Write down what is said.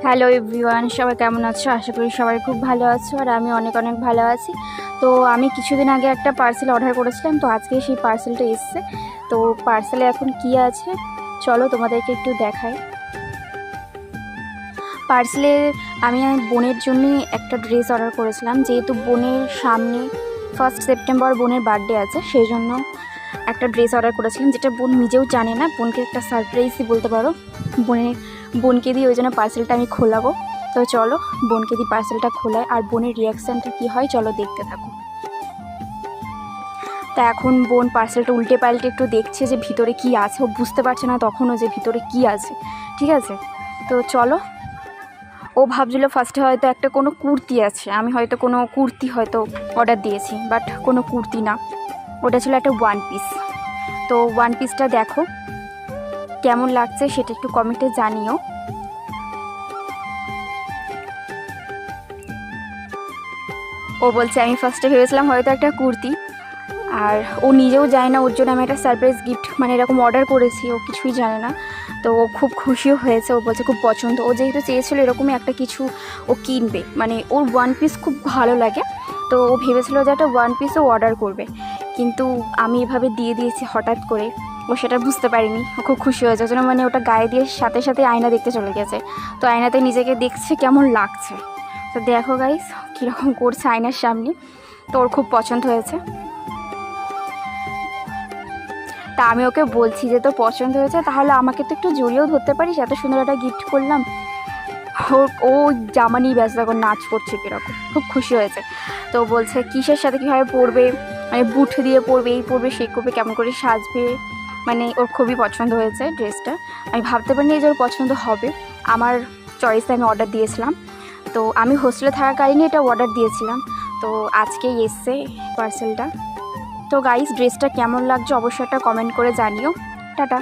Hello everyone, সবাই কেমন আছো? আশা করি সবাই খুব ভালো আছো আর আমি অনেক অনেক ভালো আছি। তো আমি কিছুদিন আগে একটা পার্সেল অর্ডার করেছিলাম, তো আজকে সেই পার্সেলটা এসছে। তো পার্সেলে এখন কি আছে চলো তোমাদেরকে একটু দেখাই। পার্সেলে আমি বোনের জন্যই একটা ড্রেস অর্ডার করেছিলাম, যেহেতু বোনের সামনে 1 সেপ্টেম্বর বোনের বার্থডে আছে, সেই জন্য একটা ড্রেস অর্ডার করেছিলাম, যেটা বোন নিজেও জানে না। বোনকে একটা সারপ্রাইজই বলতে পারো। বোনকে দিয়ে ওই জন্য পার্সেলটা আমি খোলাবো। তো চলো বোনকে দিয়ে পার্সেলটা খোলাই, আর বোনের রিয়াকশানটা কী হয় চলো দেখতে থাকো। তা এখন বোন পার্সেলটা উল্টে পাল্টে একটু দেখছে যে ভিতরে কি আছে। ও বুঝতে পারছে না তখনও যে ভিতরে কি আছে, ঠিক আছে? তো চলো। ও ভাবছিল ফার্স্টে হয়তো একটা কোনো কুর্তি আছে, আমি হয়তো কোনো কুর্তি হয়তো অর্ডার দিয়েছি, বাট কোনো কুর্তি না, ওটা ছিল একটা ওয়ান পিস। তো ওয়ান পিসটা দেখো কেমন লাগছে সেটা একটু কমেন্টে জানিও। ও বলছে আমি ফার্স্টে ভেবেছিলাম হয়তো একটা কুর্তি, আর ও নিজেও জানে না, ওর জন্য আমি একটা সারপ্রাইজ গিফট মানে এরকম অর্ডার করেছি, ও কিছুই জানে না। তো ও খুব খুশিও হয়েছে, ও বলছে খুব পছন্দ। ও যেহেতু চেয়েছিল এরকমই একটা কিছু ও কিনবে, মানে ওর ওয়ান পিস খুব ভালো লাগে, তো ও ভেবেছিল যে একটা ওয়ান পিসও অর্ডার করবে, কিন্তু আমি এভাবে দিয়ে দিয়েছি হঠাৎ করে। ও সেটা বুঝতে পারিনি, ও খুব খুশি হয়েছে, ওই জন্য মানে ওটা গায়ে দিয়ে সাথে সাথে আয়না দেখতে চলে গেছে। তো আয়নাতে নিজেকে দেখছে কেমন লাগছে। তো দেখো গাইস কীরকম করছে আয়নার সামনে। তো ওর খুব পছন্দ হয়েছে। তা আমি ওকে বলছি যে তোর পছন্দ হয়েছে তাহলে আমাকে তো একটু জড়িয়েও ধরতে পারিস, এত সুন্দর একটা গিফট করলাম। ও জামা নিয়ে ব্যস্ত, এখন নাচ করছে কীরকম, খুব খুশি হয়েছে। তো বলছে কিসের সাথে কীভাবে পরবে, মানে বুট দিয়ে পরবে, এই পরবে সেই করবে, কেমন করে সাজবে, মানে ওর খুবই পছন্দ হয়েছে ড্রেসটা। আমি ভাবতে পারিনি যে ওর পছন্দ হবে। আমার চয়েসে আমি অর্ডার দিয়েছিলাম, তো আমি হোস্টেলে থাকাকালীনই এটা অর্ডার দিয়েছিলাম, তো আজকেই এসছে পার্সেলটা। তো গাইস ড্রেসটা কেমন লাগছে অবশ্যই একটা কমেন্ট করে জানিও। টাটা।